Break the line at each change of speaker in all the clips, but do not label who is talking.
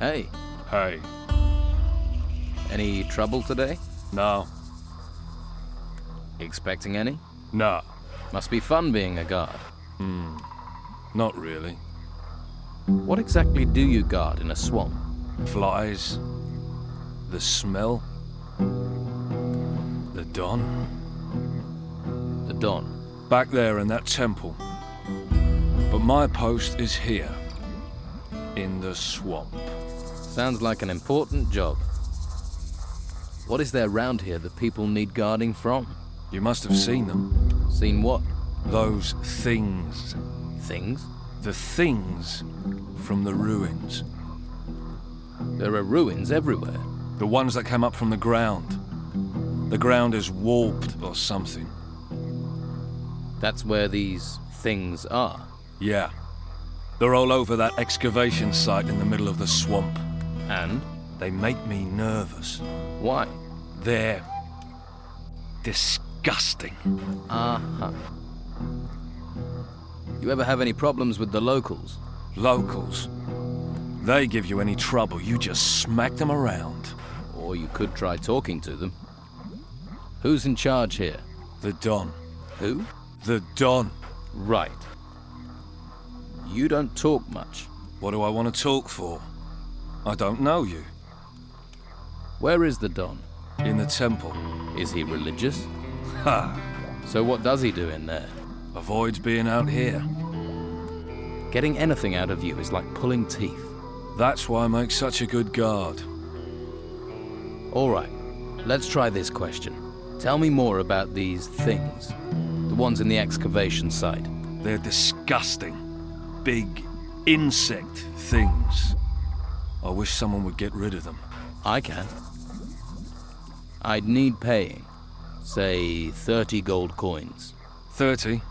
Hey,
Hey.
any trouble today?
No.
Expecting any?
Nah.
Must be fun being a guard.
Not really.
What exactly do you guard in a swamp?
Flies. The smell. The Don.
The Don.
Back there in that temple. But my post is here. In the swamp.
Sounds like an important job. What is there round here that people need guarding from?
You must have seen them.
Seen what?
Those things.
Things?
The things from the ruins.
There are ruins everywhere.
The ones that came up from the ground. The ground is warped or something.
That's where these things are.
Yeah. They're all over that excavation site in the middle of the swamp.
And?
They make me nervous.
Why?
They're disgusting.
Uh-huh. You ever have any problems with the locals?
Locals. They give you any trouble, you just smack them around.
Or you could try talking to them. Who's in charge here?
The Don.
Who?
The Don.
Right. You don't talk much.
What do I want to talk for? I don't know you.
Where is the Don?
In the temple.
Is he religious?
Ha!
So what does he do in there?
Avoids being out here.
Getting anything out of you is like pulling teeth.
That's why I make such a good guard.
All right, let's try this question. Tell me more about these things. The ones in the excavation site.
They're disgusting. Big insect things. I wish someone would get rid of them.
I can. I'd need paying. Say 30 gold coins.
30?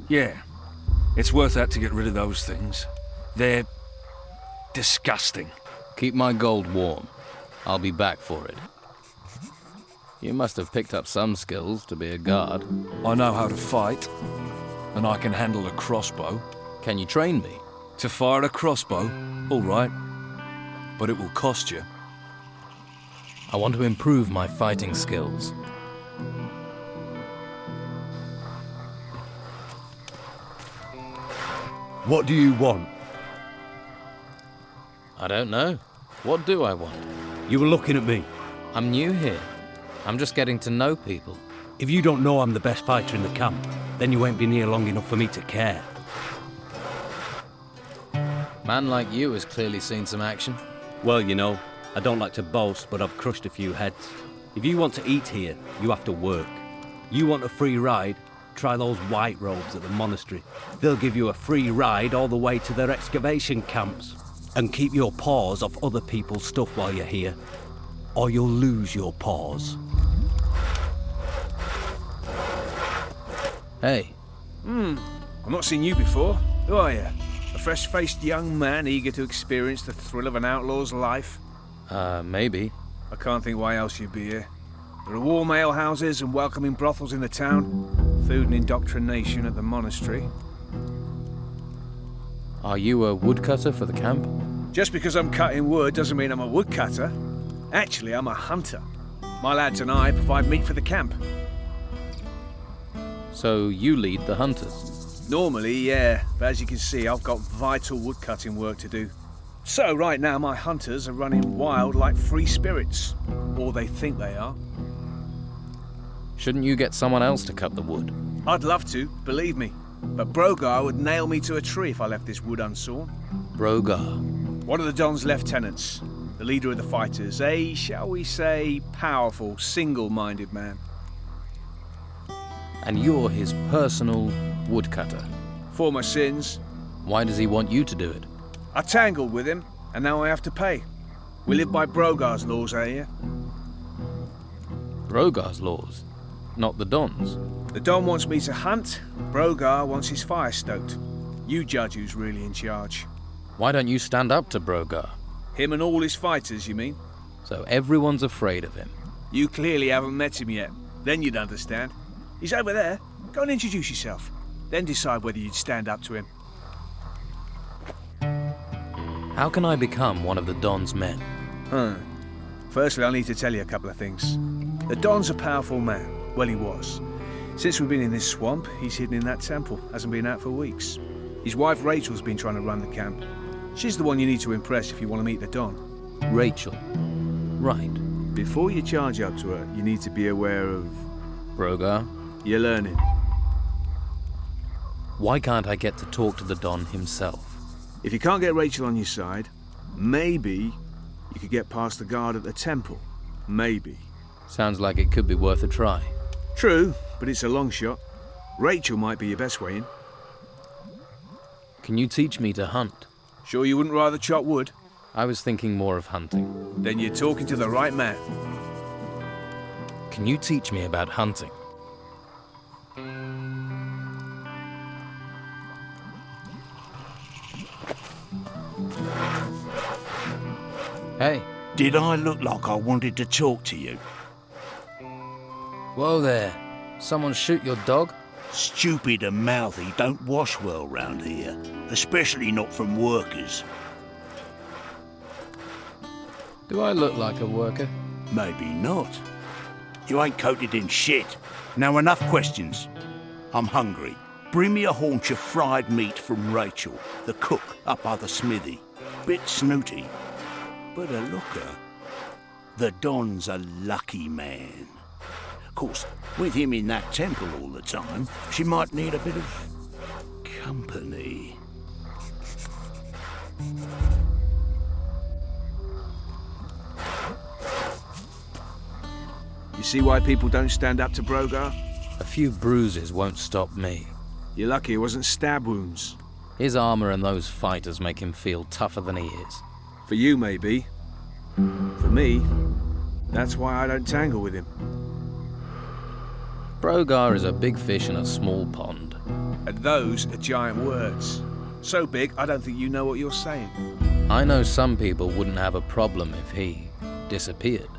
Yeah. It's worth that to get rid of those things. They're disgusting.
Keep my gold warm. I'll be back for it. You must have picked up some skills to be a guard.
I know how to fight, and I can handle a crossbow.
Can you train me?
To fire a crossbow? All right. But it will cost you.
I want to improve my fighting skills.
What do you want?
I don't know. What do I want?
You were looking at me.
I'm new here. I'm just getting to know people.
If you don't know I'm the best fighter in the camp, then you ain't been here long enough for me to care.
Man like you has clearly seen some action.
Well, you know, I don't like to boast, but I've crushed a few heads. If you want to eat here, you have to work. You want a free ride? Try those white robes at the monastery. They'll give you a free ride all the way to their excavation camps. And keep your paws off other people's stuff while you're here, or you'll lose your paws.
Hey,
I've not seen you before. Who are you? A fresh-faced young man eager to experience the thrill of an outlaw's life?
maybe.
I can't think why else you'd be here. There are warm alehouses and welcoming brothels in the town. Food and indoctrination at the monastery.
Are you a woodcutter for the camp?
Just because I'm cutting wood doesn't mean I'm a woodcutter. Actually, I'm a hunter. My lads and I provide meat for the camp.
So you lead the hunters?
Normally, yeah, but as you can see, I've got vital woodcutting work to do. So right now, my hunters are running wild like free spirits. Or they think they are.
Shouldn't you get someone else to cut the wood?
I'd love to, believe me. But Brogar would nail me to a tree if I left this wood unsawn.
Brogar.
One of the Don's lieutenants, the leader of the fighters, a, shall we say, powerful, single-minded man.
And you're his personal woodcutter.
For my sins,
Why does he want you to do it?
I tangled with him, and now I have to pay. We live by Brogar's laws out here.
Brogar's laws, not the Don's.
The Don wants me to hunt, Brogar wants his fire stoked. You judge who's really in charge.
Why don't you stand up to Brogar?
Him and all his fighters, you mean?
So everyone's afraid of him.
You clearly haven't met him yet. Then you'd understand. He's over there. Go and introduce yourself. Then decide whether you'd stand up to him.
How can I become one of the Don's men?
Firstly, I need to tell you a couple of things. The Don's a powerful man. Well, he was. Since we've been in this swamp, he's hidden in that temple. Hasn't been out for weeks. His wife Rachel's been trying to run the camp. She's the one you need to impress if you want to meet the Don.
Rachel. Right.
Before you charge up to her, you need to be aware of...
Brogar?
You're learning.
Why can't I get to talk to the Don himself?
If you can't get Rachel on your side, maybe you could get past the guard at the temple. Maybe.
Sounds like it could be worth a try.
True, but it's a long shot. Rachel might be your best way in.
Can you teach me to hunt?
Sure you wouldn't rather chop wood?
I was thinking more of hunting.
Then you're talking to the right man.
Can you teach me about hunting? Hey.
Did I look like I wanted to talk to you?
Whoa there. Someone shoot your dog?
Stupid and mouthy don't wash well round here, especially not from workers.
Do I look like a worker?
Maybe not. You ain't coated in shit. Now enough questions. I'm hungry. Bring me a haunch of fried meat from Rachel, the cook up by the smithy. Bit snooty, but a looker. The Don's a lucky man. Of course, with him in that temple all the time, she might need a bit of company.
You see why people don't stand up to Brogar?
A few bruises won't stop me.
You're lucky it wasn't stab wounds.
His armor and those fighters make him feel tougher than he is.
For you, maybe. For me, that's why I don't tangle with him.
Brogar is a big fish in a small pond.
And those are giant words. So big, I don't think you know what you're saying.
I know some people wouldn't have a problem if he disappeared.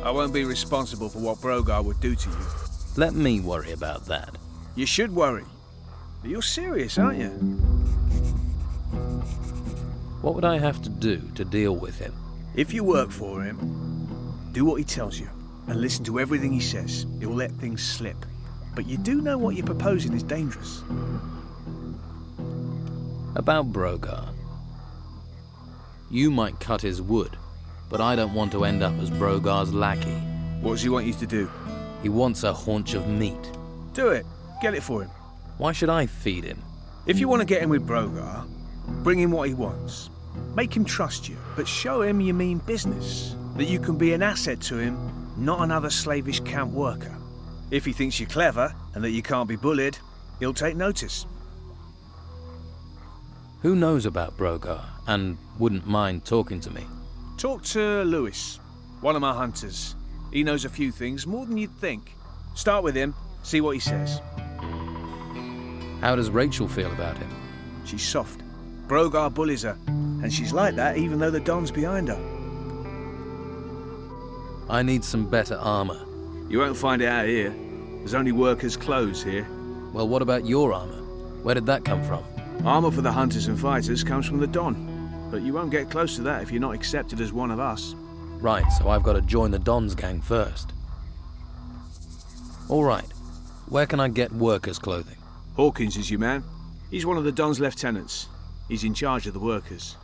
I won't be responsible for what Brogar would do to you.
Let me worry about that.
You should worry. But you're serious, aren't you?
What would I have to do to deal with him?
If you work for him, do what he tells you and listen to everything he says. He'll let things slip. But you do know what you're proposing is dangerous.
About Brogar. You might cut his wood, but I don't want to end up as Brogar's lackey.
What does he want you to do?
He wants a haunch of meat.
Do it. Get it for him.
Why should I feed him?
If you want to get in with Brogar, bring him what he wants. Make him trust you, but show him you mean business. That you can be an asset to him, not another slavish camp worker. If he thinks you're clever and that you can't be bullied, he'll take notice.
Who knows about Brogar and wouldn't mind talking to me?
Talk to Lewis, one of my hunters. He knows a few things, more than you'd think. Start with him, see what he says.
How does Rachel feel about him?
She's soft. Brogar bullies her, and she's like that even though the Don's behind her.
I need some better armor.
You won't find it out here. There's only workers' clothes here.
Well, what about your armor? Where did that come from?
Armor for the hunters and fighters comes from the Don. But you won't get close to that if you're not accepted as one of us.
Right, so I've got to join the Don's gang first. All right. Where can I get workers' clothing?
Hawkins is your man. He's one of the Don's lieutenants. He's in charge of the workers.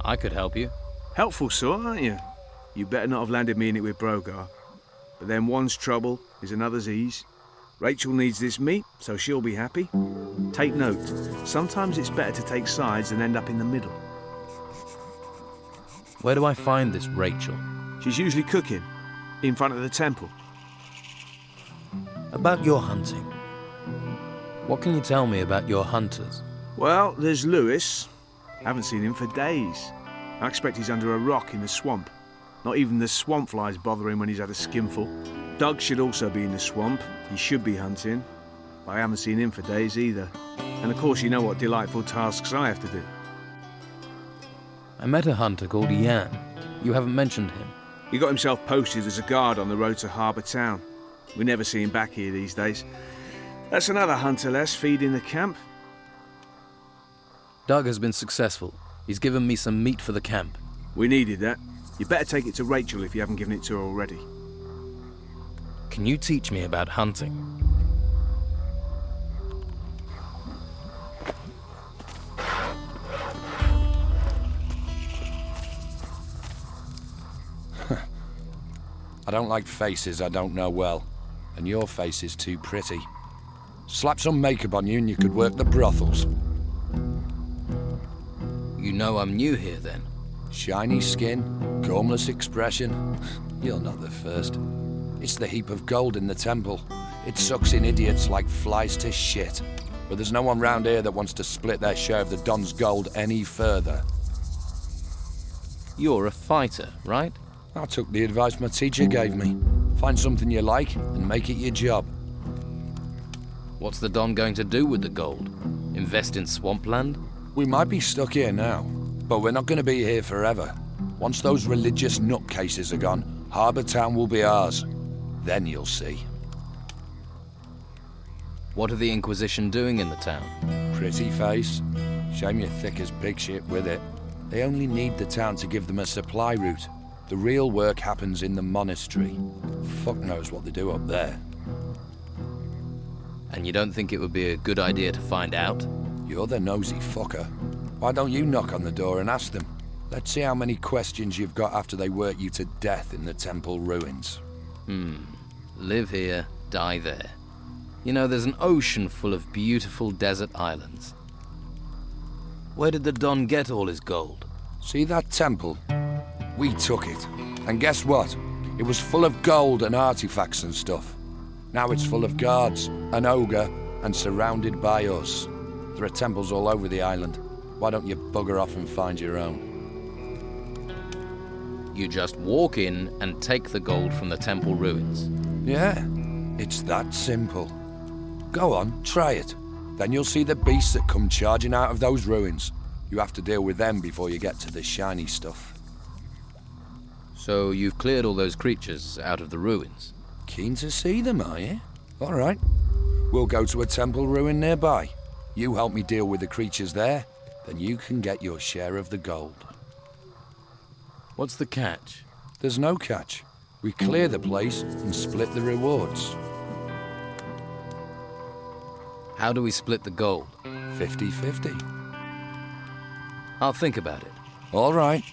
I could help you.
Helpful sort, aren't you? You better not have landed me in it with Brogar. But then one's trouble is another's ease. Rachel needs this meat, so she'll be happy. Take note, sometimes it's better to take sides than end up in the middle.
Where do I find this Rachel?
She's usually cooking, in front of the temple.
About your hunting. What can you tell me about your hunters?
Well, there's Lewis. Haven't seen him for days. I expect he's under a rock in the swamp. Not even the swamp flies bother him when he's had a skinful. Doug should also be in the swamp. He should be hunting. But I haven't seen him for days either. And of course you know what delightful tasks I have to do.
I met a hunter called Ian. You haven't mentioned him.
He got himself posted as a guard on the road to Harbour Town. We never see him back here these days. That's another hunter less feeding the camp.
Doug has been successful. He's given me some meat for the camp.
We needed that. You better take it to Rachel if you haven't given it to her already.
Can you teach me about hunting?
I don't like faces I don't know well, and your face is too pretty. Slap some makeup on you and you could work the brothels.
You know I'm new here then?
Shiny skin, combless expression. You're not the first. It's the heap of gold in the temple. It sucks in idiots like flies to shit. But there's no one round here that wants to split their share of the Don's gold any further.
You're a fighter, right?
I took the advice my teacher gave me. Find something you like and make it your job.
What's the Don going to do with the gold? Invest in swampland?
We might be stuck here now, but we're not going to be here forever. Once those religious nutcases are gone, Harbour Town will be ours. Then you'll see.
What are the Inquisition doing in the town?
Pretty face. Shame you're thick as pig shit with it. They only need the town to give them a supply route. The real work happens in the monastery. Fuck knows what they do up there.
And you don't think it would be a good idea to find out?
You're the nosy fucker. Why don't you knock on the door and ask them? Let's see how many questions you've got after they work you to death in the temple ruins.
Live here, die there. You know, there's an ocean full of beautiful desert islands. Where did the Don get all his gold?
See that temple? We took it. And guess what? It was full of gold and artifacts and stuff. Now it's full of guards, an ogre, and surrounded by us. There are temples all over the island. Why don't you bugger off and find your own?
You just walk in and take the gold from the temple ruins.
Yeah, it's that simple. Go on, try it. Then you'll see the beasts that come charging out of those ruins. You have to deal with them before you get to the shiny stuff.
So you've cleared all those creatures out of the ruins?
Keen to see them, are you? All right. We'll go to a temple ruin nearby. You help me deal with the creatures there, then you can get your share of the gold.
What's the catch?
There's no catch. We clear the place and split the rewards.
How do we split the gold?
50-50.
I'll think about it.
All right,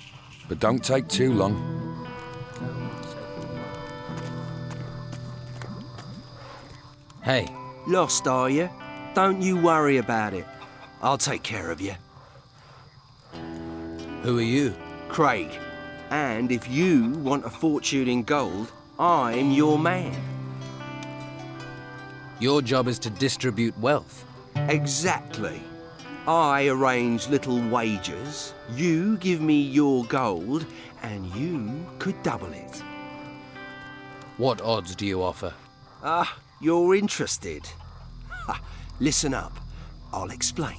but don't take too long.
Hey,
Lost, are you? Don't you worry about it. I'll take care of you.
who are you?
Craig. And if you want a fortune in gold, I'm your man.
Your job is to distribute wealth.
Exactly. I arrange little wagers, you give me your gold, and you could double it.
What odds do you offer?
You're interested. Ha, listen up, I'll explain.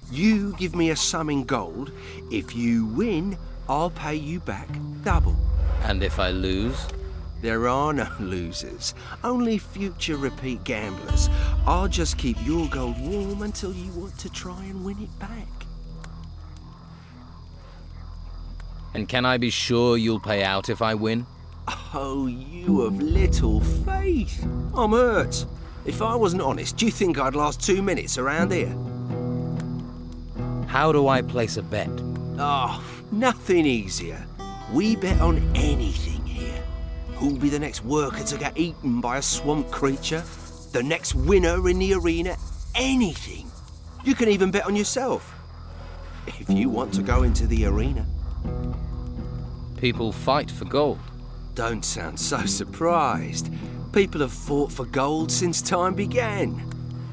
You give me a sum in gold. If you win, I'll pay you back double.
And if I lose?
There are no losers, only future repeat gamblers. I'll just keep your gold warm until you want to try and win it back.
And can I be sure you'll pay out if I win?
Oh, you of little faith. I'm hurt. If I wasn't honest, do you think I'd last 2 minutes around here?
How do I place a bet?
Oh, nothing easier. We bet on anything here. Who'll be the next worker to get eaten by a swamp creature? The next winner in the arena? Anything. You can even bet on yourself. If you want to go into the arena.
People fight for gold.
Don't sound so surprised. People have fought for gold since time began.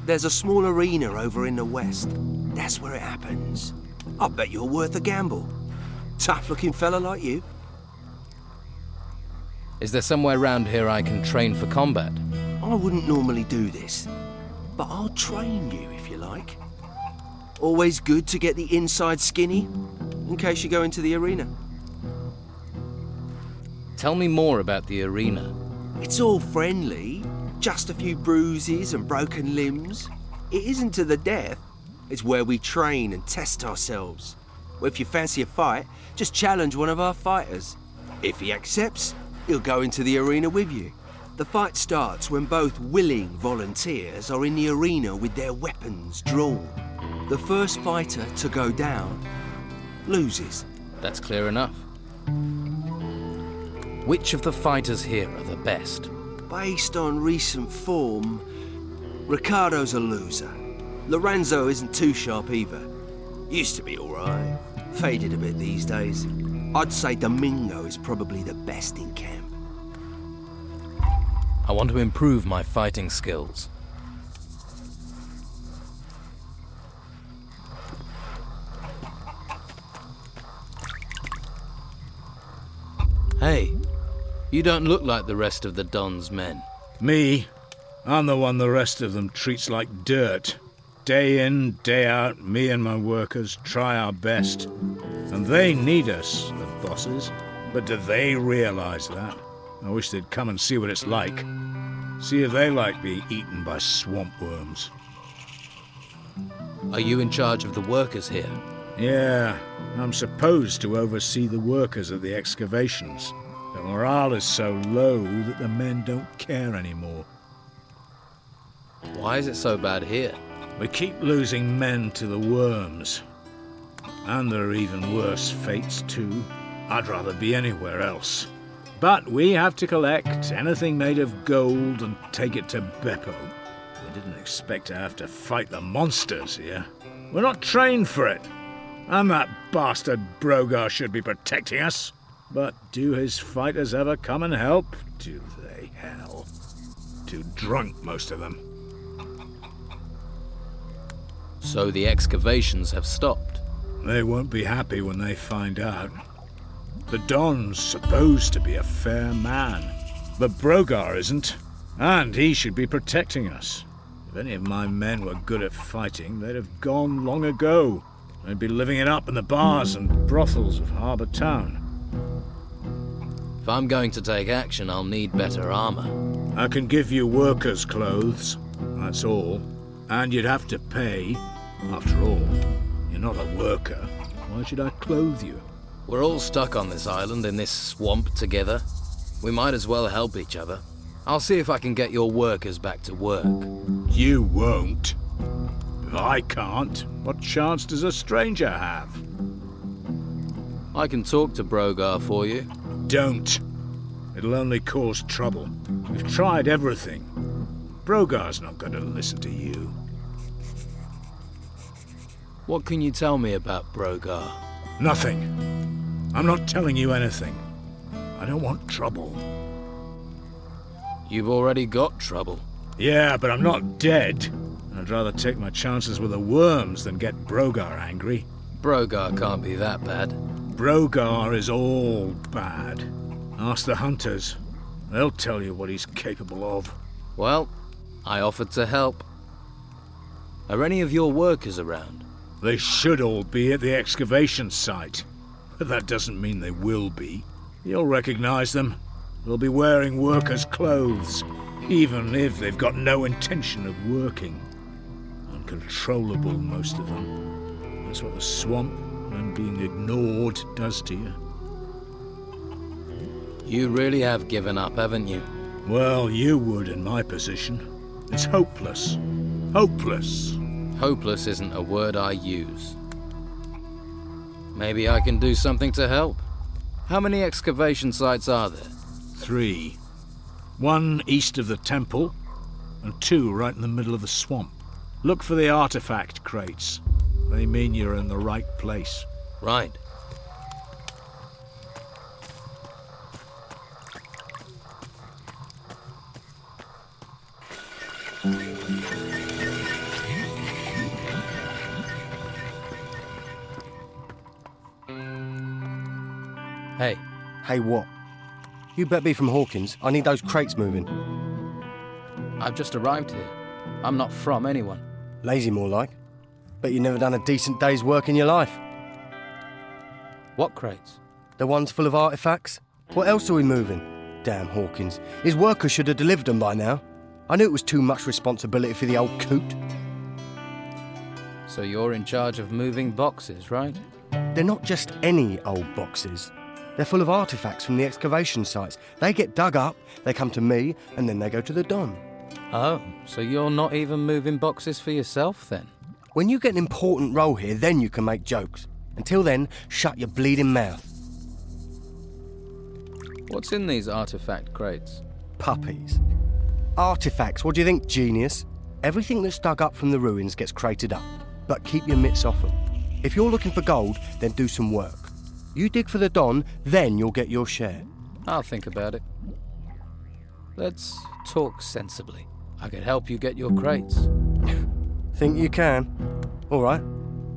There's a small arena over in the west. That's where it happens. I bet you're worth a gamble. Tough-looking fella like you.
Is there somewhere round here I can train for combat?
I wouldn't normally do this, but I'll train you if you like. Always good to get the inside skinny, in case you go into the arena.
Tell me more about the arena.
It's all friendly, just a few bruises and broken limbs. It isn't to the death, It's where we train and test ourselves. If you fancy a fight, just challenge one of our fighters. If he accepts, he'll go into the arena with you. The fight starts when both willing volunteers are in the arena with their weapons drawn. The first fighter to go down loses.
That's clear enough. Which of the fighters here are the best?
Based on recent form, Ricardo's a loser. Lorenzo isn't too sharp either. Used to be alright. Faded a bit these days. I'd say Domingo is probably the best in camp.
I want to improve my fighting skills. Hey, you don't look like the rest of the Don's men.
Me? I'm the one the rest of them treats like dirt. Day in, day out, me and my workers try our best. And they need us, the bosses. But do they realize that? I wish they'd come and see what it's like. See if they like being eaten by swamp worms.
Are you in charge of the workers here?
Yeah, I'm supposed to oversee the workers at the excavations. The morale is so low that the men don't care anymore.
Why is it so bad here?
We keep losing men to the worms. And there are even worse fates, too. I'd rather be anywhere else. But we have to collect anything made of gold and take it to Beppo. We didn't expect to have to fight the monsters here. We're not trained for it. And that bastard Brogar should be protecting us. But do his fighters ever come and help? Do they, hell? Too drunk, most of them.
So the excavations have stopped.
They won't be happy when they find out. The Don's supposed to be a fair man, but Brogar isn't, and he should be protecting us. If any of my men were good at fighting, they'd have gone long ago. They'd be living it up in the bars and brothels of Harbour Town.
If I'm going to take action, I'll need better armor.
I can give you workers' clothes, that's all. And you'd have to pay. After all, you're not a worker. Why should I clothe you?
We're all stuck on this island in this swamp together. We might as well help each other. I'll see if I can get your workers back to work.
You won't. If I can't, what chance does a stranger have?
I can talk to Brogar for you.
Don't. It'll only cause trouble. We've tried everything. Brogar's not going to listen to you.
What can you tell me about Brogar?
Nothing. I'm not telling you anything. I don't want trouble.
You've already got trouble.
Yeah, but I'm not dead. I'd rather take my chances with the worms than get Brogar angry.
Brogar can't be that bad.
Brogar is all bad. Ask the hunters. They'll tell you what he's capable of.
Well, I offered to help. Are any of your workers around?
They should all be at the excavation site. But that doesn't mean they will be. You'll recognize them. They'll be wearing workers' clothes, even if they've got no intention of working. Uncontrollable, most of them. That's what the swamp and being ignored does to you.
You really have given up, haven't you?
Well, you would in my position. It's hopeless. Hopeless.
Hopeless isn't a word I use. Maybe I can do something to help. How many excavation sites are there?
3. 1 east of the temple, and 2 right in the middle of the swamp. Look for the artifact crates. They mean you're in the right place.
Right. Hey.
Hey, what? You better be from Hawkins. I need those crates moving.
I've just arrived here. I'm not from anyone.
Lazy, more like. Bet you never done a decent day's work in your life.
What crates?
The ones full of artifacts? What else are we moving? Damn Hawkins. His workers should have delivered them by now. I knew it was too much responsibility for the old coot.
So you're in charge of moving boxes, right?
They're not just any old boxes. They're full of artifacts from the excavation sites. They get dug up, they come to me, and then they go to the Don.
Oh, so you're not even moving boxes for yourself then?
When you get an important role here, then you can make jokes. Until then, shut your bleeding mouth.
What's in these artifact crates?
Puppies. Artifacts, what do you think, genius? Everything that's dug up from the ruins gets crated up, but keep your mitts off them. If you're looking for gold, then do some work. You dig for the Don, then you'll get your share.
I'll think about it. Let's talk sensibly. I could help you get your crates.
Think you can? All right,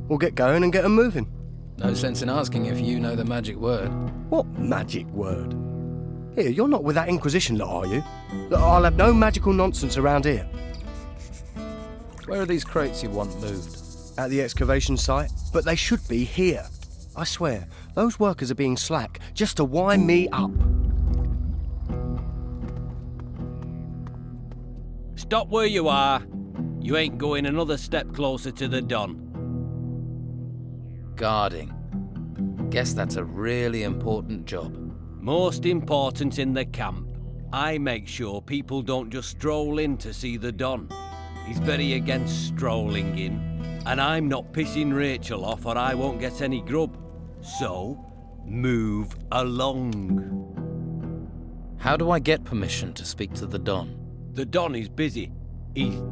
we'll get going and get them moving.
No sense in asking if you know the magic word.
What magic word? Here, you're not with that Inquisition lot, are you? Look, I'll have no magical nonsense around here.
Where are these crates you want moved?
At the excavation site, but they should be here. I swear, those workers are being slack just to wind me up.
Stop where you are. You ain't going another step closer to the Don.
Guarding. Guess that's a really important job.
Most important in the camp. I make sure people don't just stroll in to see the Don. He's very against strolling in, and I'm not pissing Rachel off or I won't get any grub. So, move along.
How do I get permission to speak to the Don?
The Don is busy. He's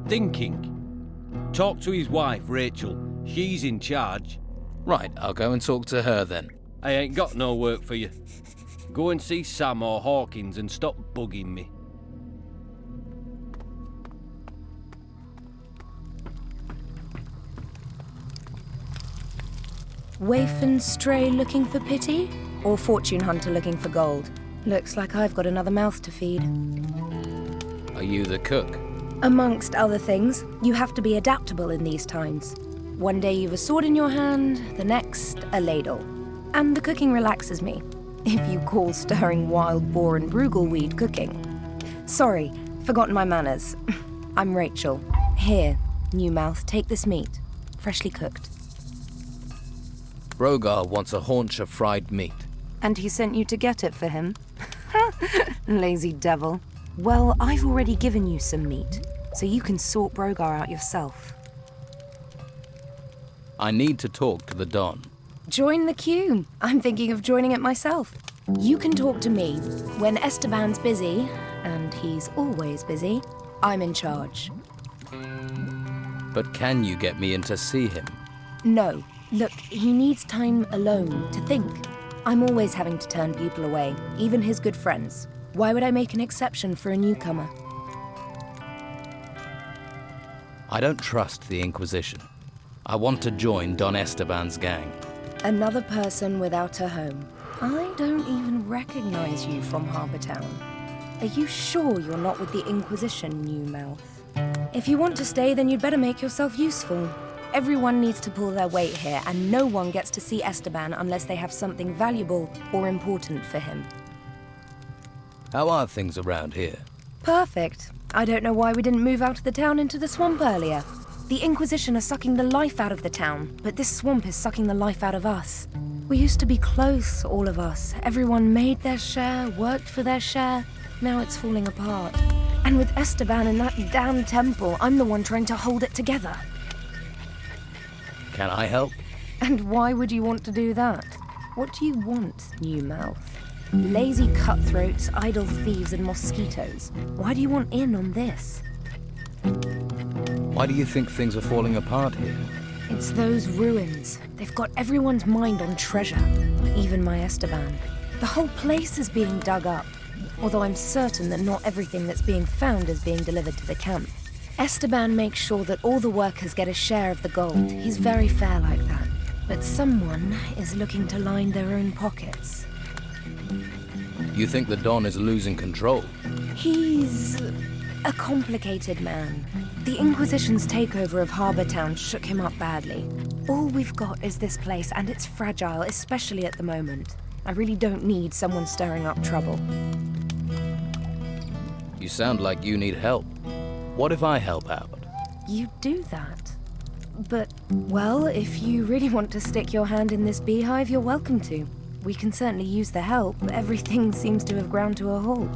thinking. Talk to his wife, Rachel. She's in charge.
Right, I'll go and talk to her then.
I ain't got no work for you. Go and see Sam or Hawkins and stop bugging me.
Waif and stray looking for pity? Or fortune hunter looking for gold? Looks like I've got another mouth to feed.
Are you the cook?
Amongst other things, you have to be adaptable in these times. One day you've a sword in your hand, the next, a ladle. And the cooking relaxes me, if you call stirring wild boar and bruggelweed cooking. Sorry, forgotten my manners. I'm Rachel. Here, new mouth, take this meat, freshly cooked.
Brogar wants a haunch of fried meat.
And he sent you to get it for him? Lazy devil. Well, I've already given you some meat, so you can sort Brogar out yourself.
I need to talk to the Don.
Join the queue. I'm thinking of joining it myself. You can talk to me. When Esteban's busy, and he's always busy, I'm in charge.
But can you get me in to see him?
No. Look, he needs time alone to think. I'm always having to turn people away, even his good friends. Why would I make an exception for a newcomer?
I don't trust the Inquisition. I want to join Don Esteban's gang.
Another person without a home. I don't even recognize you from Harbour Town. Are you sure you're not with the Inquisition, new mouth? If you want to stay, then you'd better make yourself useful. Everyone needs to pull their weight here, and no one gets to see Esteban unless they have something valuable or important for him.
How are things around here?
Perfect. I don't know why we didn't move out of the town into the swamp earlier. The Inquisition are sucking the life out of the town, but this swamp is sucking the life out of us. We used to be close, all of us. Everyone made their share, worked for their share. Now it's falling apart. And with Esteban in that damn temple, I'm the one trying to hold it together.
Can I help?
And why would you want to do that? What do you want, new mouth? Lazy cutthroats, idle thieves, and mosquitoes. Why do you want in on this?
Why do you think things are falling apart here?
It's those ruins. They've got everyone's mind on treasure, even my Esteban. The whole place is being dug up, although I'm certain that not everything that's being found is being delivered to the camp. Esteban makes sure that all the workers get a share of the gold. He's very fair like that. But someone is looking to line their own pockets.
You think the Don is losing control?
He's a complicated man. The Inquisition's takeover of Harbour Town shook him up badly. All we've got is this place, and it's fragile, especially at the moment. I really don't need someone stirring up trouble.
You sound like you need help. What if I help out?
You do that? But, well, if you really want to stick your hand in this beehive, you're welcome to. We can certainly use the help. Everything seems to have ground to a halt.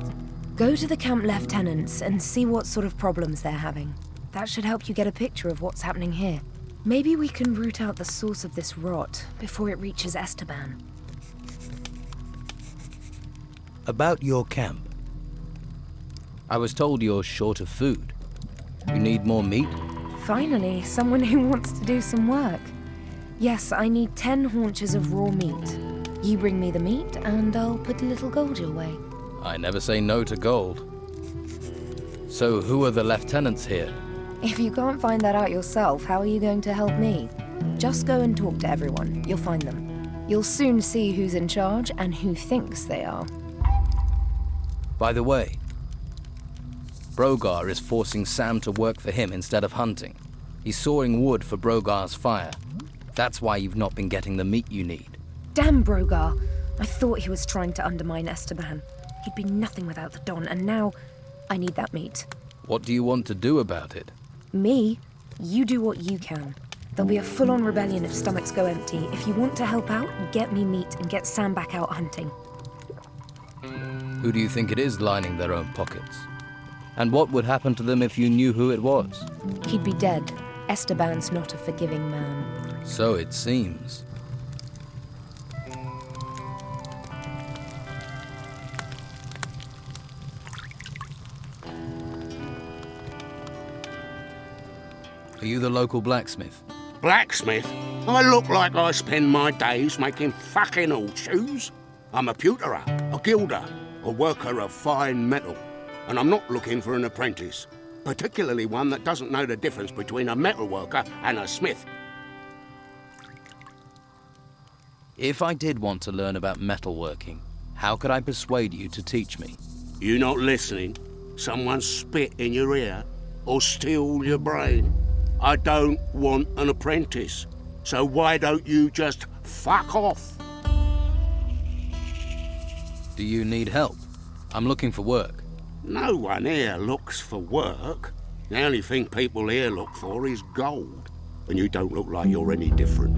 Go to the camp lieutenants and see what sort of problems they're having. That should help you get a picture of what's happening here. Maybe we can root out the source of this rot before it reaches Esteban.
About your camp. I was told you're short of food. You need more meat?
Finally, someone who wants to do some work. Yes, I need 10 haunches of raw meat. You bring me the meat, and I'll put a little gold your way.
I never say no to gold. So who are the lieutenants here?
If you can't find that out yourself, how are you going to help me? Just go and talk to everyone. You'll find them. You'll soon see who's in charge and who thinks they are.
By the way, Brogar is forcing Sam to work for him instead of hunting. He's sawing wood for Brogar's fire. That's why you've not been getting the meat you need.
Damn Brogar! I thought he was trying to undermine Esteban. He'd be nothing without the Don, and now I need that meat.
What do you want to do about it?
Me? You do what you can. There'll be a full-on rebellion if stomachs go empty. If you want to help out, get me meat and get Sam back out hunting.
Who do you think it is lining their own pockets? And what would happen to them if you knew who it was?
He'd be dead. Esteban's not a forgiving man.
So it seems. Are you the local blacksmith?
Blacksmith? I look like I spend my days making fucking horseshoes. I'm a pewterer, a gilder, a worker of fine metal. And I'm not looking for an apprentice, particularly one that doesn't know the difference between a metal worker and a smith.
If I did want to learn about metalworking, how could I persuade you to teach me?
You not listening? Someone spit in your ear or steal your brain? I don't want an apprentice, so why don't you just fuck off?
Do you need help? I'm looking for work.
No one here looks for work. The only thing people here look for is gold, and you don't look like you're any different.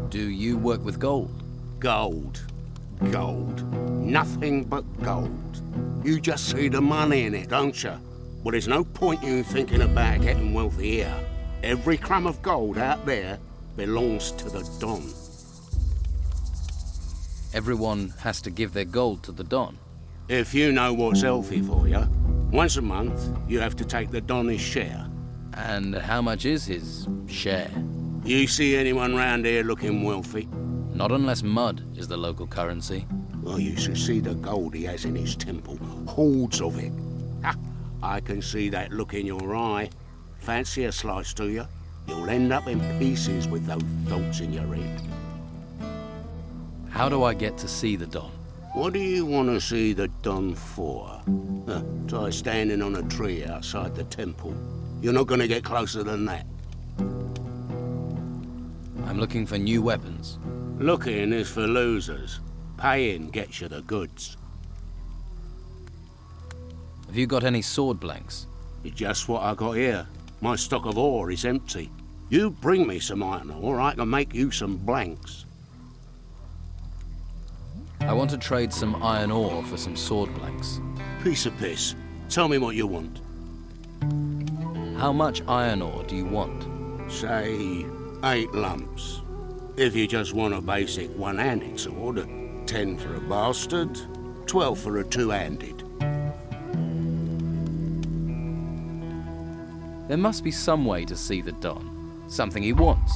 Do you work with gold?
Gold. Gold. Nothing but gold. You just see the money in it, don't you? Well, there's no point you thinking about getting wealthy here. Every crumb of gold out there belongs to the Don.
Everyone has to give their gold to the Don.
If you know what's healthy for you, once a month you have to take the Don his share.
And how much is his share?
You see anyone round here looking wealthy?
Not unless mud is the local currency.
Well, you should see the gold he has in his temple. Hordes of it. Ha! I can see that look in your eye. Fancy a slice, do you? You'll end up in pieces with those thoughts in your head.
How do I get to see the Don?
What do you want to see the Don for? Try standing on a tree outside the temple. You're not going to get closer than that.
I'm looking for new weapons.
Looking is for losers. Paying gets you the goods.
Have you got any sword blanks?
It's just what I got here. My stock of ore is empty. You bring me some iron ore, I can make you some blanks.
I want to trade some iron ore for some sword blanks.
Piece of piss. Tell me what you want.
How much iron ore do you want?
Say 8 lumps. If you just want a basic one-handed sword, 10 for a bastard, 12 for a two-handed.
There must be some way to see the Don. Something he wants.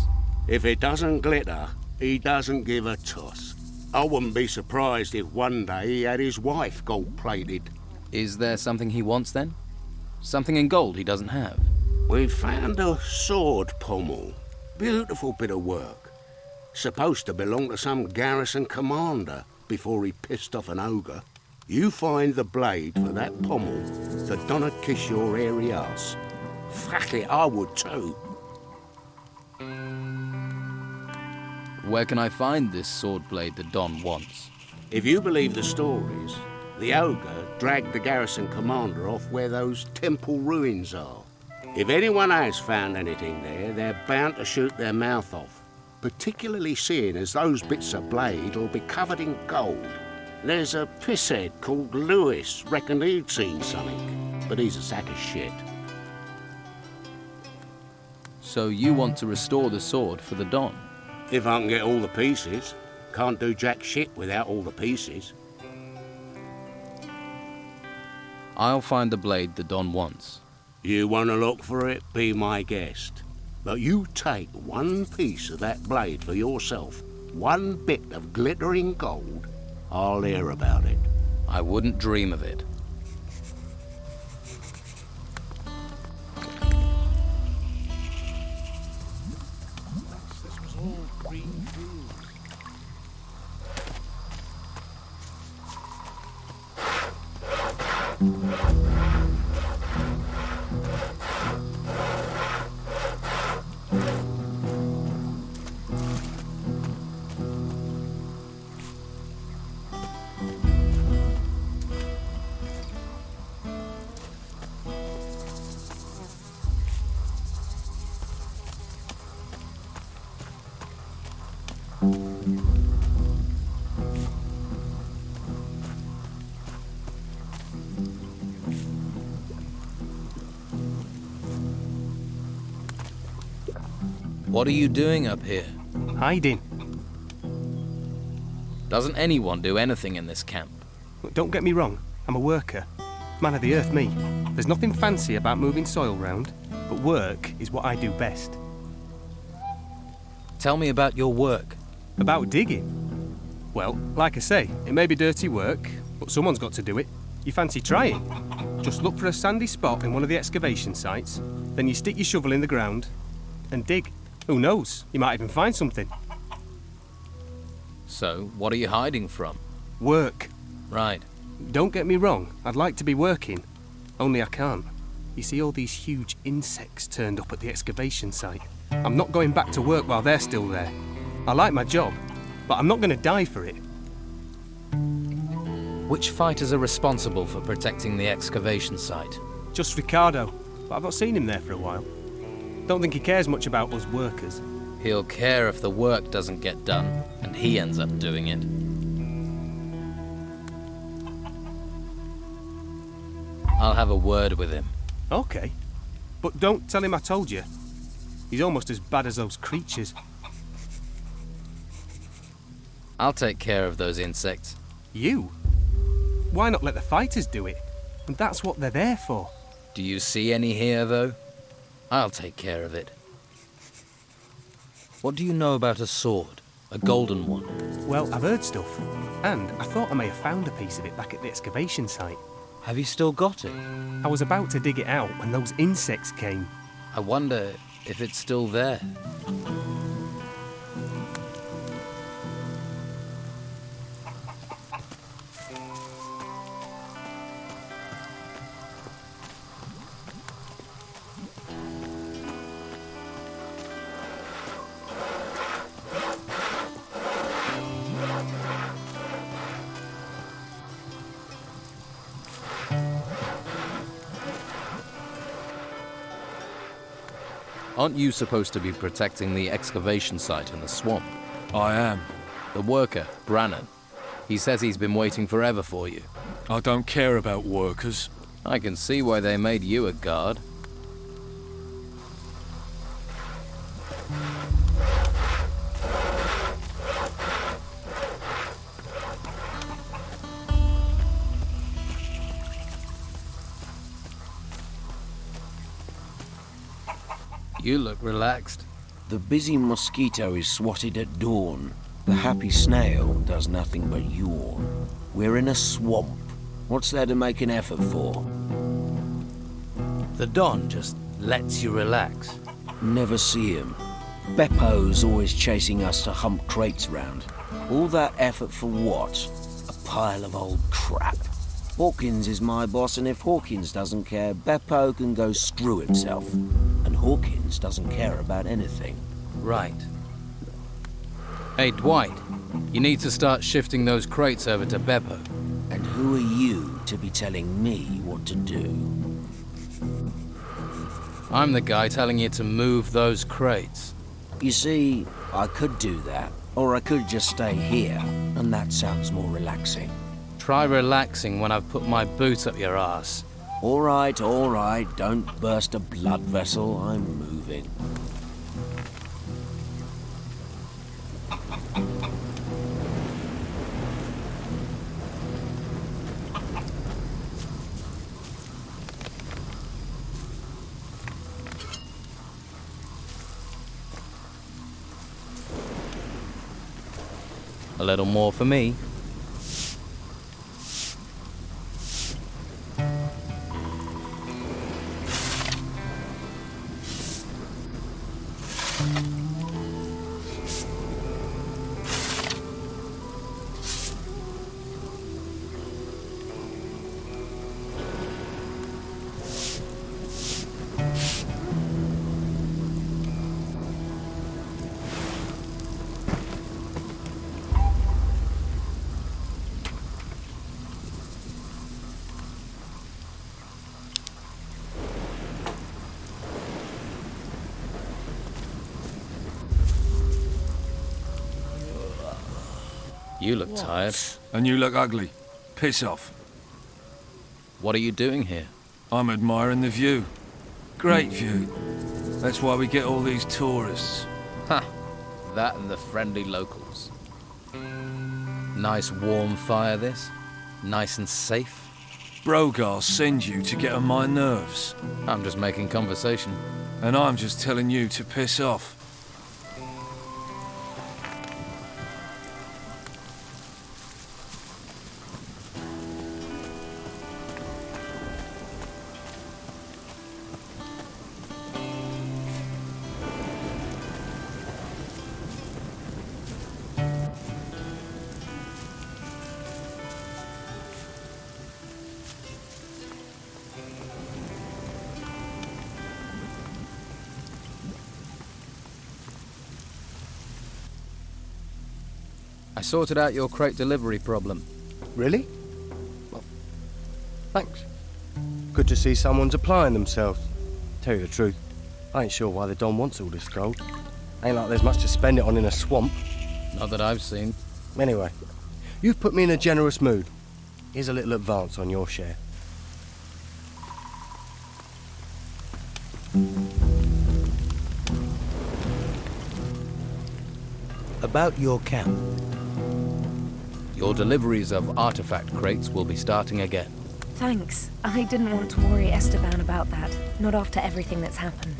If it doesn't glitter, he doesn't give a toss. I wouldn't be surprised if one day he had his wife gold-plated.
Is there something he wants then? Something in gold he doesn't have?
We found a sword pommel. Beautiful bit of work. Supposed to belong to some garrison commander before he pissed off an ogre. You find the blade for that pommel, the Donna kiss your hairy ass. Fuck it, I would too.
Where can I find this sword blade the Don wants?
If you believe the stories, the ogre dragged the garrison commander off where those temple ruins are. If anyone has found anything there, they're bound to shoot their mouth off, particularly seeing as those bits of blade will be covered in gold. There's a pisshead called Lewis, reckoned he'd seen something, but he's a sack of shit.
So you want to restore the sword for the Don?
If I can get all the pieces. Can't do jack shit without all the pieces.
I'll find the blade the Don wants.
You want to look for it, be my guest. But you take one piece of that blade for yourself, one bit of glittering gold, I'll hear about it.
I wouldn't dream of it. What are you doing up here?
Hiding.
Doesn't anyone do anything in this camp?
Look, don't get me wrong, I'm a worker. Man of the earth, me. There's nothing fancy about moving soil round, but work is what I do best.
Tell me about your work.
About digging? Well, like I say, it may be dirty work, but someone's got to do it. You fancy trying? Just look for a sandy spot in one of the excavation sites, then you stick your shovel in the ground and dig. Who knows? You might even find something.
So, what are you hiding from?
Work.
Right.
Don't get me wrong, I'd like to be working, only I can't. You see all these huge insects turned up at the excavation site. I'm not going back to work while they're still there. I like my job, but I'm not going to die for it.
Which fighters are responsible for protecting the excavation site?
Just Ricardo, but I've not seen him there for a while. Don't think he cares much about us workers.
He'll care if the work doesn't get done, and he ends up doing it. I'll have a word with him.
Okay. But don't tell him I told you. He's almost as bad as those creatures.
I'll take care of those insects.
You? Why not let the fighters do it? And that's what they're there for.
Do you see any here, though? I'll take care of it. What do you know about a sword? A golden one?
Well, I've heard stuff. And I thought I may have found a piece of it back at the excavation site.
Have you still got it?
I was about to dig it out when those insects came.
I wonder if it's still there. Aren't you supposed to be protecting the excavation site in the swamp?
I am.
The worker, Brannan. He says he's been waiting forever for you.
I don't care about workers.
I can see why they made you a guard. You look relaxed.
The busy mosquito is swatted at dawn. The happy snail does nothing but yawn. We're in a swamp. What's there to make an effort for?
The Don just lets you relax.
Never see him. Beppo's always chasing us to hump crates round. All that effort for what? A pile of old crap. Hawkins is my boss, and if Hawkins doesn't care, Beppo can go screw himself. And Hawkins doesn't care about anything.
Right. Hey, Dwight, you need to start shifting those crates over to Beppo.
And who are you to be telling me what to do?
I'm the guy telling you to move those crates.
You see, I could do that, or I could just stay here, and that sounds more relaxing.
Try relaxing when I've put my boot up your ass.
All right, don't burst a blood vessel, I'm moving.
A little more for me. You look tired.
And you look ugly. Piss off.
What are you doing here?
I'm admiring the view. Great view. That's why we get all these tourists.
Ha! That and the friendly locals. Nice warm fire this. Nice and safe.
Brogar send you to get on my nerves.
I'm just making conversation.
And I'm just telling you to piss off.
I sorted out your crate delivery problem.
Really? Well, thanks. Good to see someone's applying themselves. Tell you the truth, I ain't sure why the Don wants all this gold. Ain't like there's much to spend it on in a swamp.
Not that I've seen.
Anyway, you've put me in a generous mood. Here's a little advance on your share.
About your camp.
Your deliveries of artifact crates will be starting again.
Thanks. I didn't want to worry Esteban about that. Not after everything that's happened.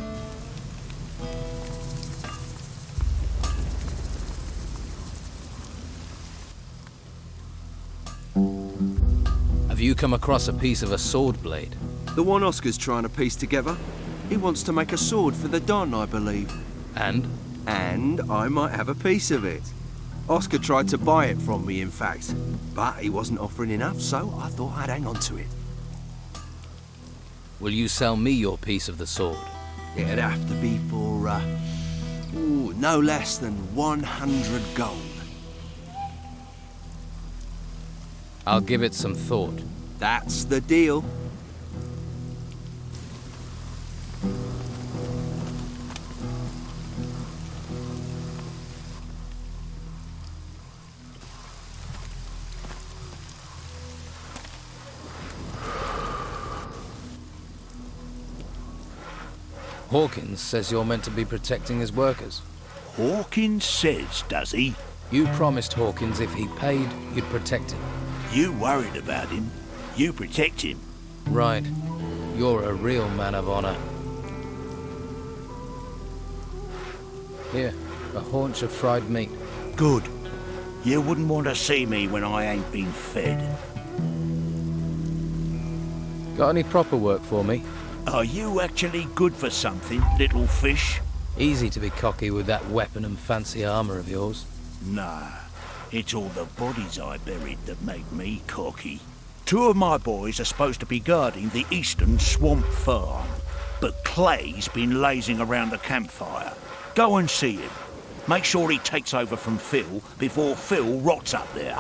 Have you come across a piece of a sword blade?
The one Oscar's trying to piece together. He wants to make a sword for the Don, I believe.
And?
And I might have a piece of it. Oscar tried to buy it from me, in fact. But he wasn't offering enough, so I thought I'd hang on to it.
Will you sell me your piece of the sword?
It'd have to be for, no less than 100 gold.
I'll give it some thought.
That's the deal.
Hawkins says you're meant to be protecting his workers.
Hawkins says, does he?
You promised Hawkins if he paid, you'd protect him.
You worried about him. You protect him.
Right. You're a real man of honor. Here, a haunch of fried meat.
Good. You wouldn't want to see me when I ain't been fed.
Got any proper work for me?
Are you actually good for something, little fish?
Easy to be cocky with that weapon and fancy armor of yours.
Nah, it's all the bodies I buried that make me cocky. 2 of my boys are supposed to be guarding the eastern swamp farm, but Clay's been lazing around the campfire. Go and see him. Make sure he takes over from Phil before Phil rots up there.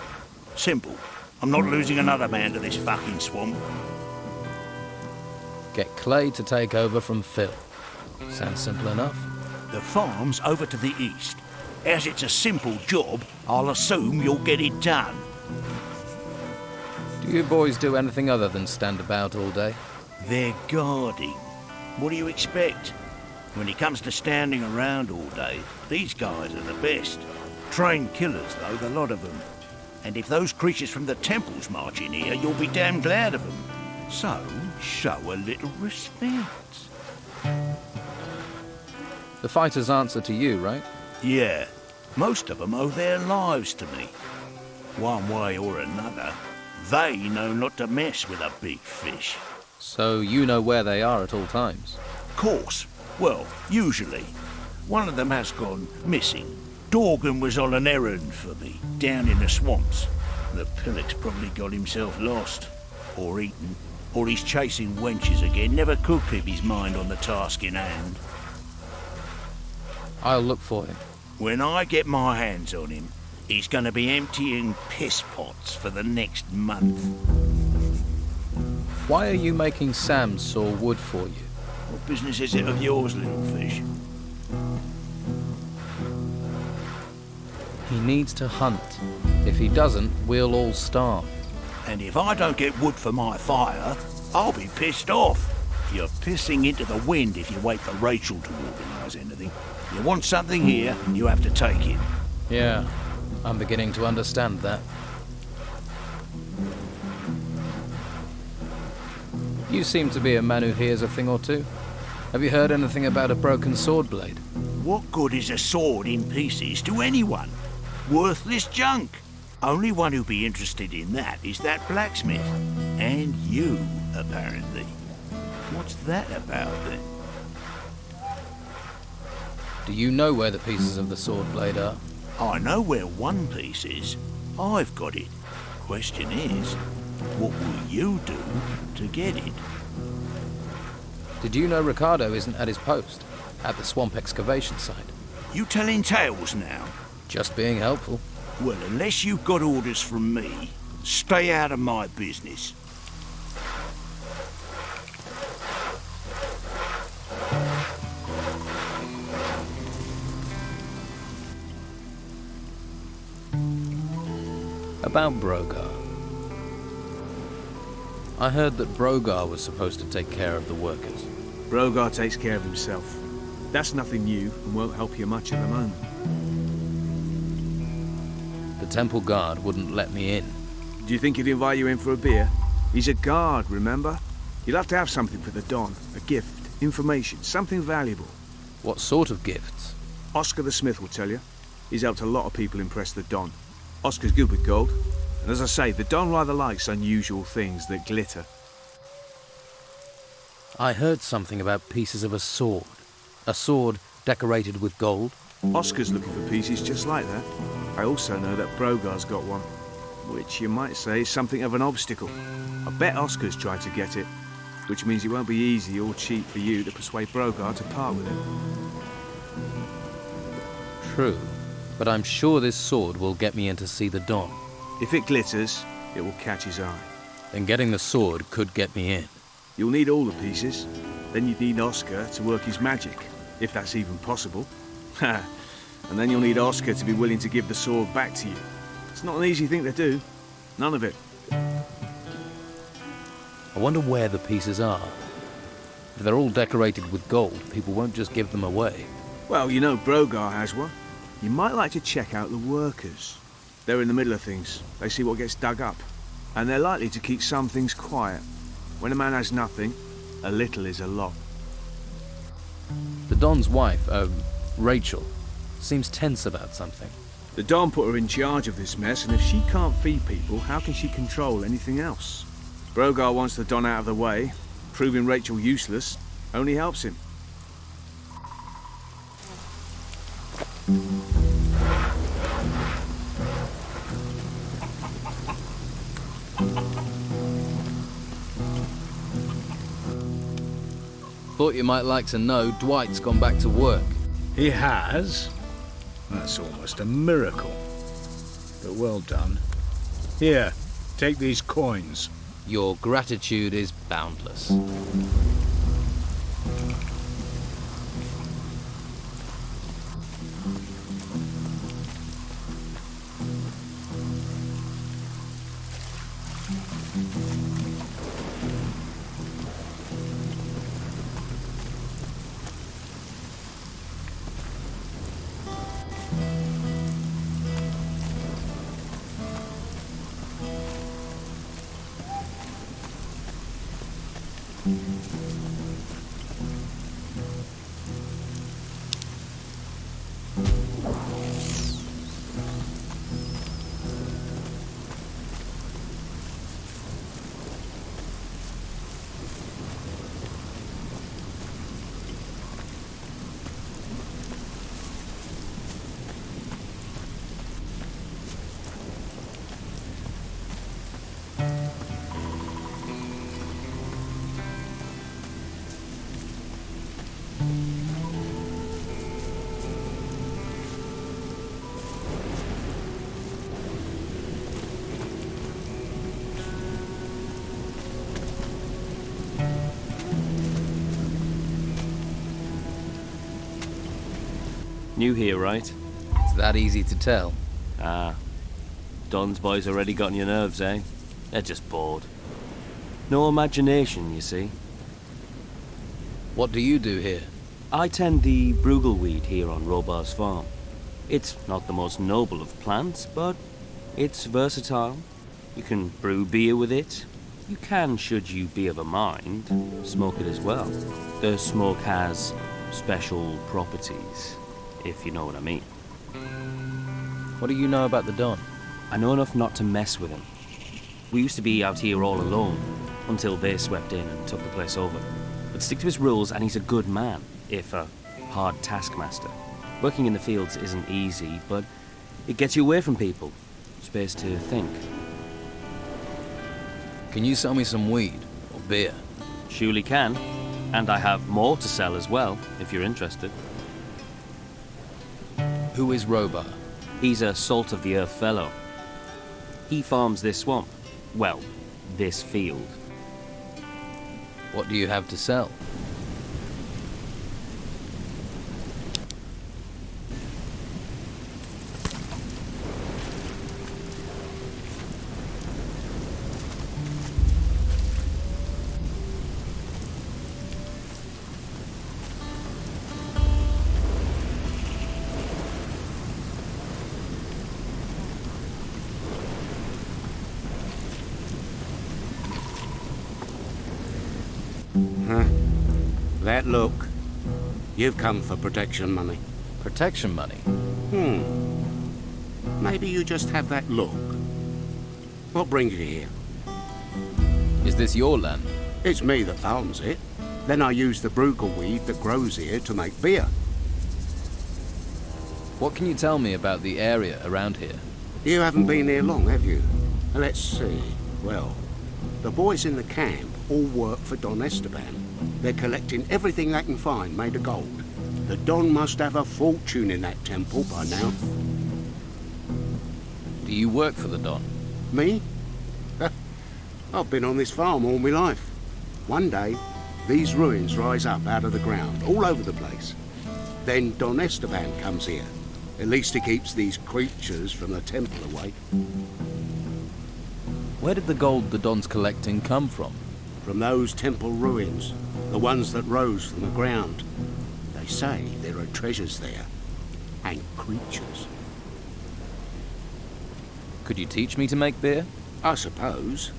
Simple. I'm not losing another man to this fucking swamp.
Get Clay to take over from Phil. Sounds simple enough.
The farm's over to the east. As it's a simple job, I'll assume you'll get it done.
Do you boys do anything other than stand about all day?
They're guarding. What do you expect? When it comes to standing around all day, these guys are the best. Trained killers, though, the lot of them. And if those creatures from the temples march in here, you'll be damn glad of them. So, show a little respect.
The fighters answer to you, right?
Yeah, most of them owe their lives to me. One way or another, they know not to mess with a big fish.
So you know where they are at all times?
Course. Well, usually. One of them has gone missing. Dorgan was on an errand for me, down in the swamps. The pillock's probably got himself lost. Or eaten. Or he's chasing wenches again. Never could keep his mind on the task in hand.
I'll look for him.
When I get my hands on him, he's going to be emptying piss pots for the next month.
Why are you making Sam saw wood for you?
What business is it of yours, little fish?
He needs to hunt. If he doesn't, we'll all starve.
And if I don't get wood for my fire, I'll be pissed off. You're pissing into the wind if you wait for Rachel to organise anything. You want something here, you have to take it.
Yeah, I'm beginning to understand that. You seem to be a man who hears a thing or two. Have you heard anything about a broken sword blade?
What good is a sword in pieces to anyone? Worthless junk. Only one who'd be interested in that is that blacksmith. And you, apparently. What's that about, then?
Do you know where the pieces of the sword blade are?
I know where one piece is. I've got it. Question is, what will you do to get it?
Did you know Ricardo isn't at his post? At the swamp excavation site?
You telling tales now?
Just being helpful.
Well, unless you've got orders from me, stay out of my business.
About Brogar. I heard that Brogar was supposed to take care of the workers.
Brogar takes care of himself. That's nothing new and won't help you much at the moment.
The temple guard wouldn't let me in.
Do you think he'd invite you in for a beer? He's a guard, remember? You'll have to have something for the Don. A gift, information, something valuable.
What sort of gifts?
Oscar the Smith will tell you. He's helped a lot of people impress the Don. Oscar's good with gold. And as I say, the Don rather likes unusual things that glitter.
I heard something about pieces of a sword. A sword decorated with gold.
Oscar's looking for pieces just like that. I also know that Brogar's got one, which you might say is something of an obstacle. I bet Oscar's tried to get it, which means it won't be easy or cheap for you to persuade Brogar to part with it.
True, but I'm sure this sword will get me in to see the Don.
If it glitters, it will catch his eye.
Then getting the sword could get me in.
You'll need all the pieces. Then you'd need Oscar to work his magic, if that's even possible. And then you'll need Oscar to be willing to give the sword back to you. It's not an easy thing to do. None of it.
I wonder where the pieces are. If they're all decorated with gold, people won't just give them away.
Well, you know Brogar has one. You might like to check out the workers. They're in the middle of things. They see what gets dug up. And they're likely to keep some things quiet. When a man has nothing, a little is a lot.
The Don's wife, Rachel, seems tense about something.
The Don put her in charge of this mess, and if she can't feed people, how can she control anything else? Brogar wants the Don out of the way. Proving Rachel useless only helps him.
Thought you might like to know Dwight's gone back to work.
He has? That's almost a miracle. But well done. Here, take these coins.
Your gratitude is boundless.
New here, right?
It's that easy to tell.
Ah. Don's boys already got on your nerves, eh? They're just bored. No imagination, you see.
What do you do here?
I tend the Brugal weed here on Robar's farm. It's not the most noble of plants, but it's versatile. You can brew beer with it. You can, should you be of a mind, smoke it as well. The smoke has special properties, if you know what I mean.
What do you know about the Don?
I know enough not to mess with him. We used to be out here all alone, until they swept in and took the place over. But stick to his rules and he's a good man, if a hard taskmaster. Working in the fields isn't easy, but it gets you away from people. Space to think.
Can you sell me some weed or beer?
Surely can. And I have more to sell as well, if you're interested.
Who is Robar?
He's a salt-of-the-earth fellow. He farms this swamp. Well, this field.
What do you have to sell?
That look. You've come for protection money.
Protection money?
Maybe you just have that look. What brings you here?
Is this your land?
It's me that farms it. Then I use the Brugal weed that grows here to make beer.
What can you tell me about the area around here?
You haven't been here long, have you? Let's see. Well, the boys in the camp all work for Don Esteban. They're collecting everything they can find made of gold. The Don must have a fortune in that temple by now.
Do you work for the Don?
Me? I've been on this farm all my life. One day, these ruins rise up out of the ground, all over the place. Then Don Esteban comes here. At least he keeps these creatures from the temple away.
Where did the gold the Don's collecting come from?
From those temple ruins, the ones that rose from the ground. They say there are treasures there, and creatures.
Could you teach me to make beer?
I suppose,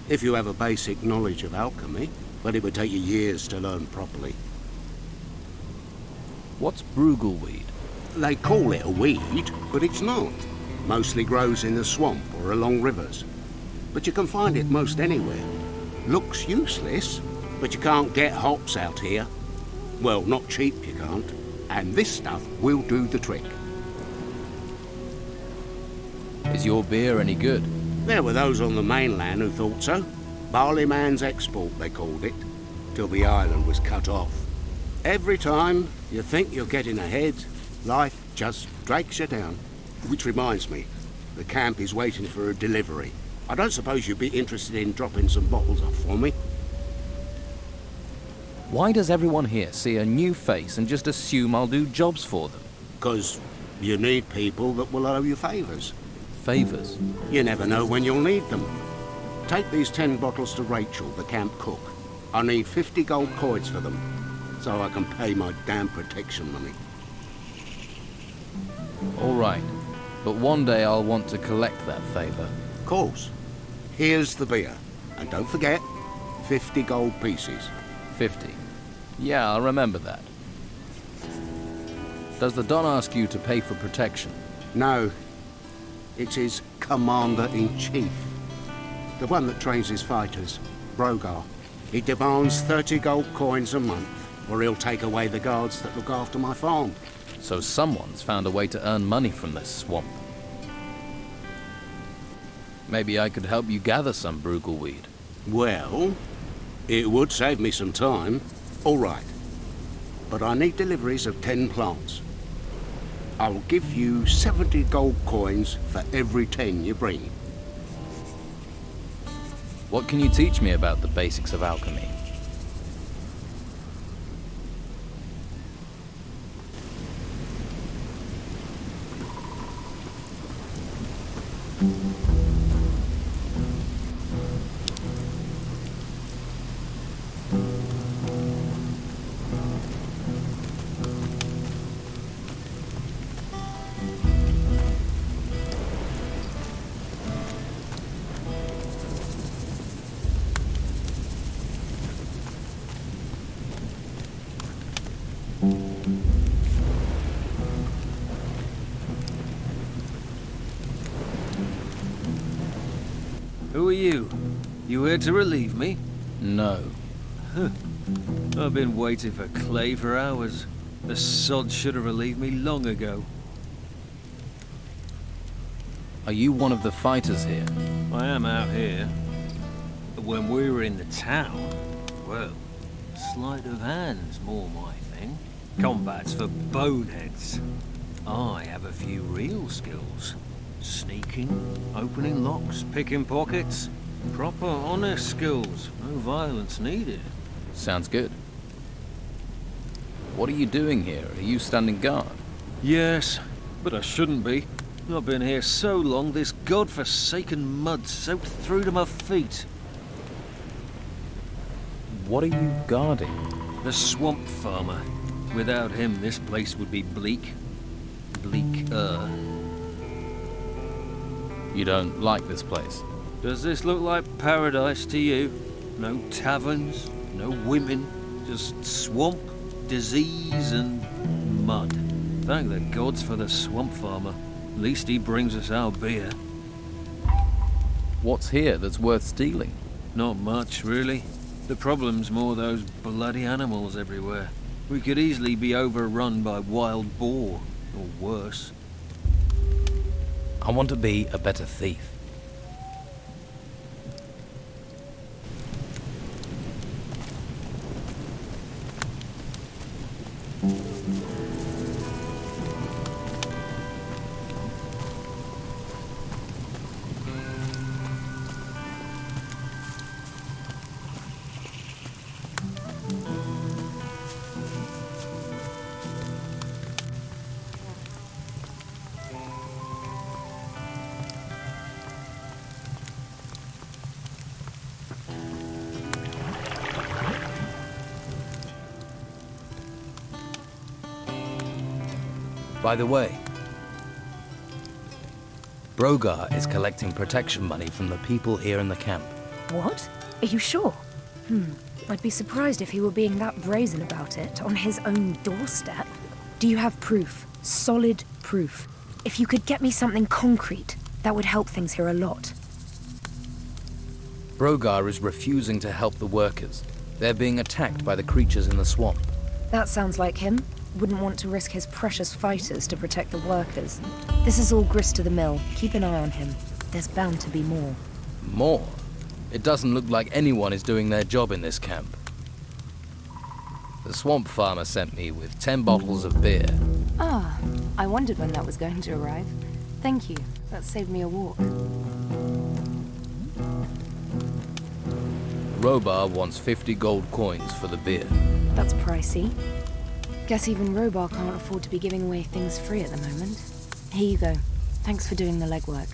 if you have a basic knowledge of alchemy, but it would take you years to learn properly.
What's Brugal weed?
They call it a weed, but it's not. Mostly grows in the swamp or along rivers. But you can find it most anywhere. Looks useless, but you can't get hops out here. Well, not cheap you can't. And this stuff will do the trick.
Is your beer any good?
There were those on the mainland who thought so. Barley man's export, they called it, till the island was cut off. Every time you think you're getting ahead, life just drags you down. Which reminds me, the camp is waiting for a delivery. I don't suppose you'd be interested in dropping some bottles off for me?
Why does everyone here see a new face and just assume I'll do jobs for them?
'Cause you need people that will owe you favours.
Favours?
You never know when you'll need them. Take these 10 bottles to Rachel, the camp cook. I need 50 gold coins for them, so I can pay my damn protection money.
All right, but one day I'll want to collect that favour.
Of course. Here's the beer. And don't forget, 50 gold pieces.
50. Yeah, I'll remember that. Does the Don ask you to pay for protection?
No. It's his commander-in-chief. The one that trains his fighters, Brogar. He demands 30 gold coins a month, or he'll take away the guards that look after my farm.
So someone's found a way to earn money from this swamp. Maybe I could help you gather some Brugal weed.
Well, it would save me some time. All right. But I need deliveries of 10 plants. I'll give you 70 gold coins for every 10 you bring.
What can you teach me about the basics of alchemy?
Who are you? You here to relieve me?
No.
I've been waiting for Clay for hours. The sod should have relieved me long ago.
Are you one of the fighters here?
I am out here. But when we were in the town, well, sleight of hand's more my thing. Combat's for boneheads. I have a few real skills. Sneaking, opening locks, picking pockets. Proper, honest skills. No violence needed.
Sounds good. What are you doing here? Are you standing guard?
Yes, but I shouldn't be. I've been here so long, this godforsaken mud soaked through to my feet.
What are you guarding?
The swamp farmer. Without him, this place would be bleak. Bleaker.
You don't like this place?
Does this look like paradise to you? No taverns, no women, just swamp, disease and mud. Thank the gods for the swamp farmer. At least he brings us our beer.
What's here that's worth stealing?
Not much, really. The problem's more those bloody animals everywhere. We could easily be overrun by wild boar, or worse.
I want to be a better thief. By the way, Brogar is collecting protection money from the people here in the camp.
What? Are you sure? I'd be surprised if he were being that brazen about it on his own doorstep. Do you have proof? Solid proof? If you could get me something concrete, that would help things here a lot.
Brogar is refusing to help the workers. They're being attacked by the creatures in the swamp.
That sounds like him. Wouldn't want to risk his precious fighters to protect the workers. This is all grist to the mill. Keep an eye on him. There's bound to be more.
More? It doesn't look like anyone is doing their job in this camp. The swamp farmer sent me with 10 bottles of beer.
Ah, I wondered when that was going to arrive. Thank you. That saved me a walk.
Robar wants 50 gold coins for the beer.
That's pricey. Guess even Robar can't afford to be giving away things free at the moment. Here you go. Thanks for doing the legwork.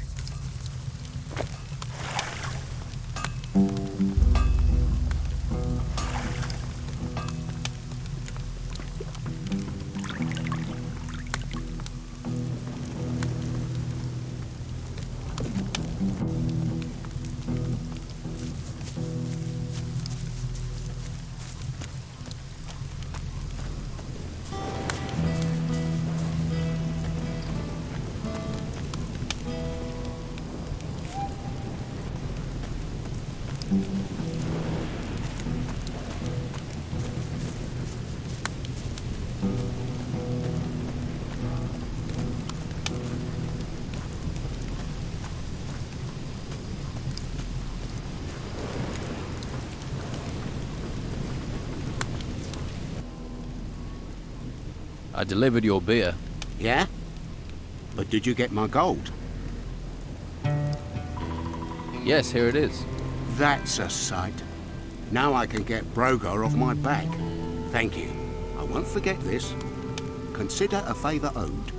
I delivered your beer.
Yeah? But did you get my gold?
Yes, here it is.
That's a sight. Now I can get Brogar off my back. Thank you. I won't forget this. Consider a favour owed.